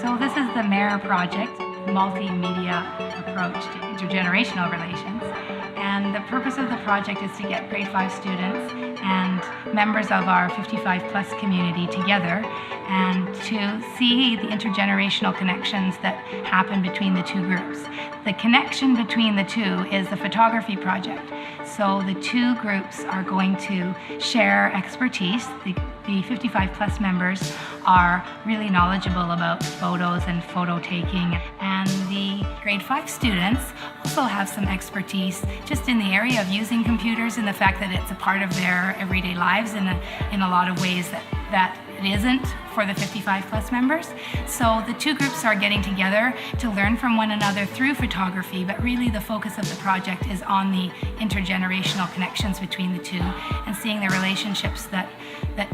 So this is the MAIR project, Multimedia Approach to Intergenerational Relations. And the purpose of the project is to get grade 5 students and members of our 55+ community together and to see the intergenerational connections that happen between the two groups. The connection between the two is the photography project. So the two groups are going to share expertise. The 55+ members are really knowledgeable about photos and photo taking, and the grade 5 students also have some expertise just in the area of using computers and the fact that it's a part of their everyday lives in a lot of ways that it isn't for the 55+ members. So the two groups are getting together to learn from one another through photography, but really the focus of the project is on the intergenerational connections between the two and seeing the relationships that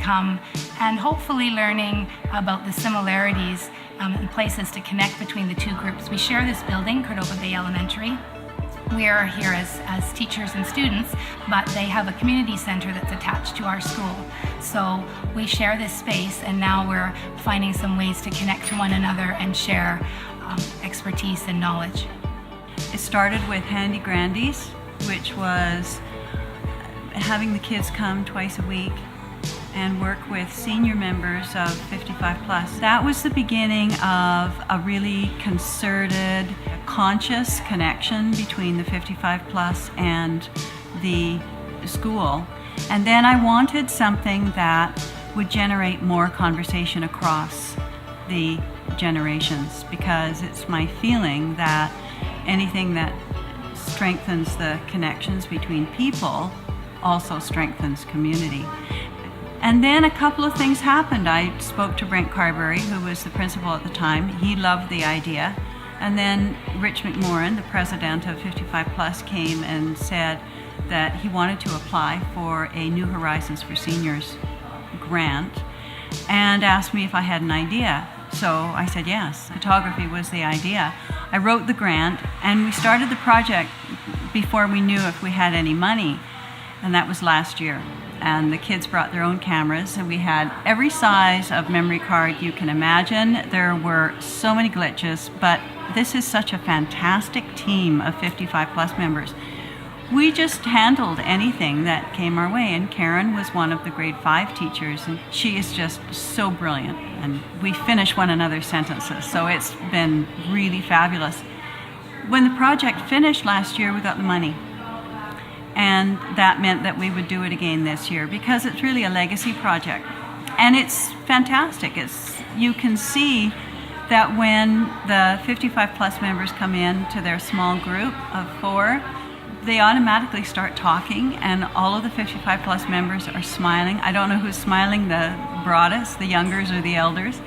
come, and hopefully learning about the similarities and places to connect between the two groups. We share this building, Cordova Bay Elementary. We are here as teachers and students, but they have a community center that's attached to our school. So we share this space, and now we're finding some ways to connect to one another and share expertise and knowledge. It started with Handy Grandies, which was having the kids come twice a week and work with senior members of 55+. That was the beginning of a really concerted, conscious connection between the 55+ and the school. And then I wanted something that would generate more conversation across the generations, because it's my feeling that anything that strengthens the connections between people also strengthens community. And then a couple of things happened. I spoke to Brent Carberry, who was the principal at the time. He loved the idea. And then Rich McMorrin, the president of 55+, came and said that he wanted to apply for a New Horizons for Seniors grant and asked me if I had an idea. So I said yes. Photography was the idea. I wrote the grant, and we started the project before we knew if we had any money, and that was last year. And the kids brought their own cameras, and we had every size of memory card you can imagine. There were so many glitches, but this is such a fantastic team of 55+ members. We just handled anything that came our way, and Karen was one of the grade 5 teachers, and she is just so brilliant, and we finish one another's sentences, so it's been really fabulous. When the project finished last year, we got the money. And that meant that we would do it again this year, because it's really a legacy project. And it's fantastic. You can see that when the 55+ members come in to their small group of 4, they automatically start talking, and all of the 55+ members are smiling. I don't know who's smiling, the broadest, the youngers, or the elders.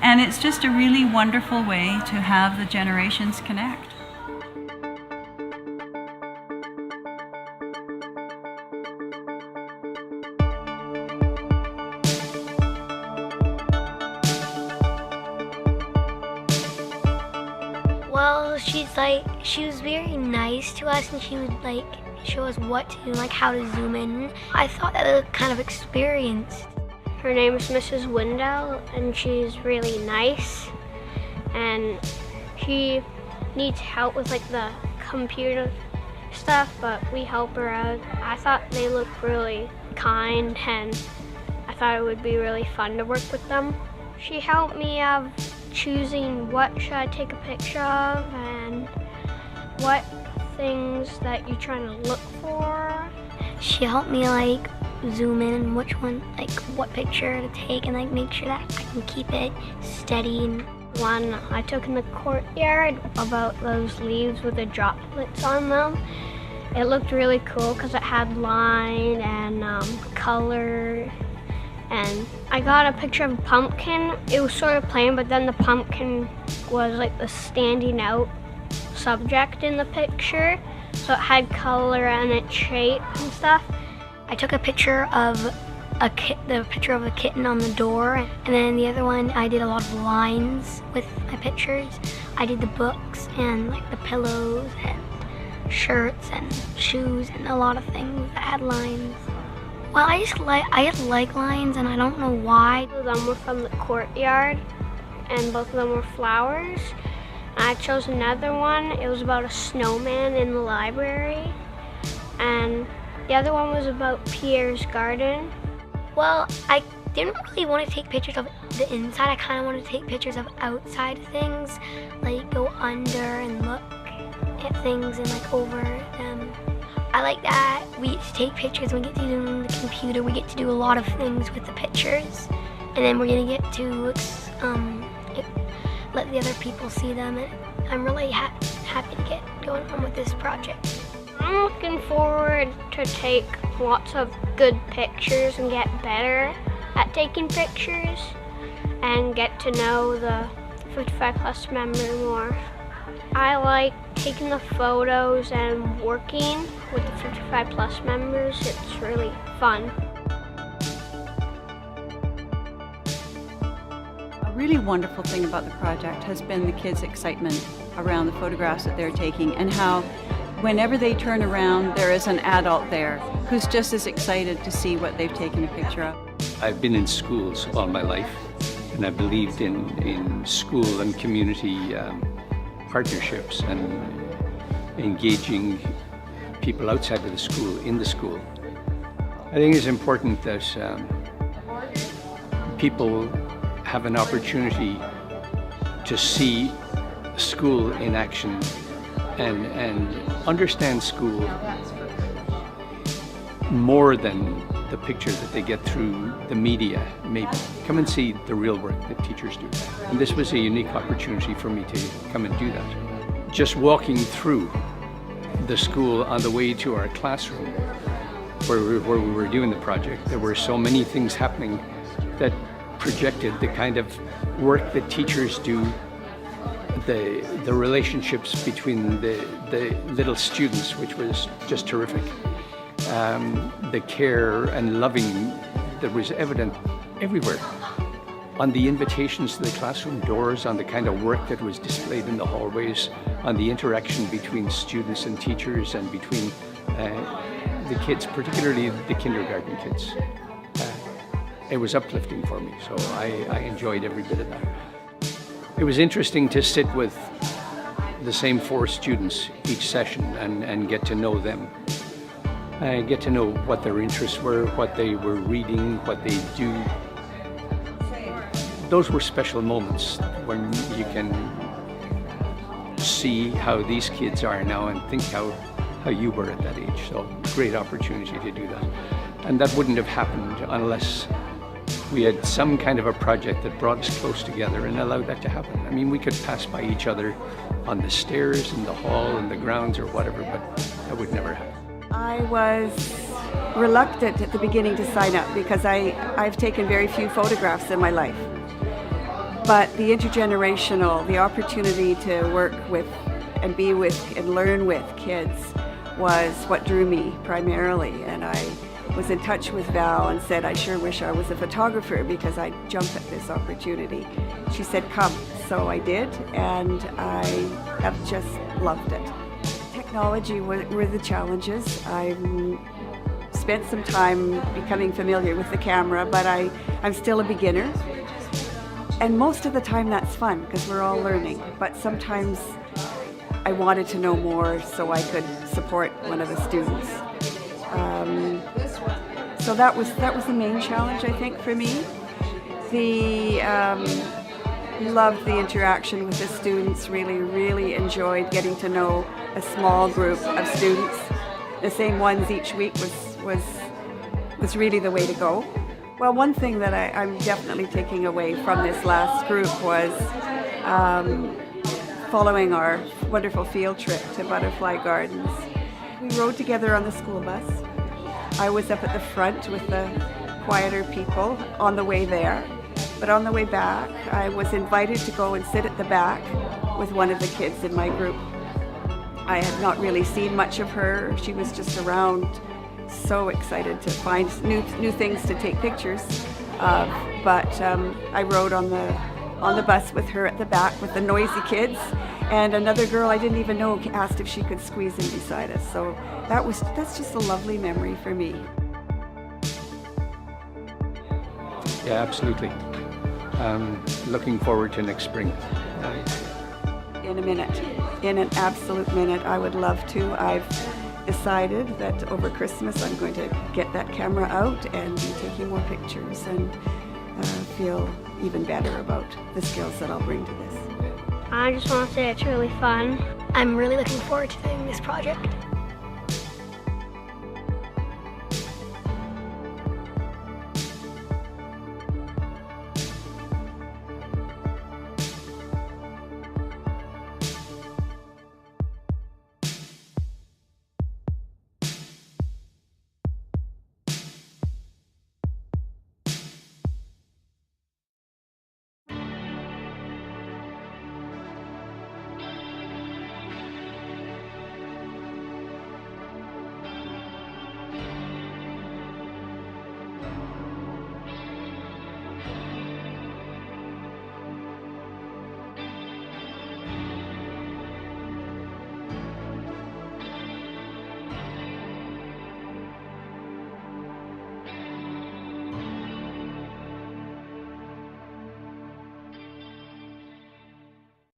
And it's just a really wonderful way to have the generations connect. Well, she was very nice to us, and she would show us what to do, how to zoom in. I thought that was kind of experienced. Her name is Mrs. Windell, and she's really nice, and she needs help with the computer stuff, but we help her out. I thought they looked really kind, and I thought it would be really fun to work with them. She helped me choosing what should I take a picture of and what things that you're trying to look for. She helped me zoom in and which one, what picture to take, and make sure that I can keep it steady. One I took in the courtyard about those leaves with the droplets on them. It looked really cool because it had line and color. And I got a picture of a pumpkin. It was sort of plain, but then the pumpkin was the standing out subject in the picture. So it had color and its shape and stuff. I took a picture of the picture of a kitten on the door, and then the other one I did a lot of lines with my pictures. I did the books and the pillows and shirts and shoes and a lot of things that had lines. Well, I just like lines, and I don't know why. Some were from the courtyard, and both of them were flowers. I chose another one. It was about a snowman in the library. And the other one was about Pierre's garden. Well, I didn't really want to take pictures of the inside. I kind of wanted to take pictures of outside things, like go under and look at things and like over them. I like that we get to take pictures, we get to do them on the computer, we get to do a lot of things with the pictures, and then we're gonna get to let the other people see them, and I'm really happy to get going on with this project. I'm looking forward to take lots of good pictures and get better at taking pictures and get to know the 55 plus member more. I like taking the photos and working with the 55 plus members. It's really fun. A really wonderful thing about the project has been the kids' excitement around the photographs that they're taking, and how whenever they turn around there is an adult there who's just as excited to see what they've taken a picture of. I've been in schools all my life, and I believed in school and community partnerships and engaging people outside of the school, in the school. I think it's important that people have an opportunity to see school in action and understand school more than the picture that they get through the media, maybe. Come and see the real work that teachers do. And this was a unique opportunity for me to come and do that. Just walking through the school on the way to our classroom where we were doing the project, there were so many things happening that projected the kind of work that teachers do, the relationships between the little students, which was just terrific. The care and loving that was evident everywhere. On the invitations to the classroom doors, on the kind of work that was displayed in the hallways, on the interaction between students and teachers and between the kids, particularly the kindergarten kids. It was uplifting for me, so I enjoyed every bit of that. It was interesting to sit with the same 4 students each session and get to know them. Get to know what their interests were, what they were reading, what they do. Those were special moments when you can see how these kids are now and think how you were at that age. So great opportunity to do that. And that wouldn't have happened unless we had some kind of a project that brought us close together and allowed that to happen. I mean, we could pass by each other on the stairs, in the hall, in the grounds or whatever, but that would never happen. I was reluctant at the beginning to sign up because I've taken very few photographs in my life. But the intergenerational, the opportunity to work with and be with and learn with kids was what drew me primarily. And I was in touch with Val and said, I sure wish I was a photographer because I'd jump at this opportunity. She said, come. So I did, and I have just loved it. Technology were the challenges. I spent some time becoming familiar with the camera, but I'm still a beginner. And most of the time that's fun because we're all learning, but sometimes I wanted to know more so I could support one of the students. So that was the main challenge, I think, for me. Loved the interaction with the students, really enjoyed getting to know a small group of students. The same ones each week was really the way to go. Well, one thing that I'm definitely taking away from this last group was following our wonderful field trip to Butterfly Gardens. We rode together on the school bus. I was up at the front with the quieter people on the way there. But on the way back, I was invited to go and sit at the back with one of the kids in my group. I had not really seen much of her. She was just around, so excited to find new things to take pictures of. But I rode on the bus with her at the back with the noisy kids, and another girl I didn't even know asked if she could squeeze in beside us. So that's just a lovely memory for me. Yeah, absolutely. looking forward to next spring. In a minute, in an absolute minute, I would love to. I've decided that over Christmas I'm going to get that camera out and be taking more pictures and feel even better about the skills that I'll bring to this. I just want to say it's really fun. I'm really looking forward to doing this project.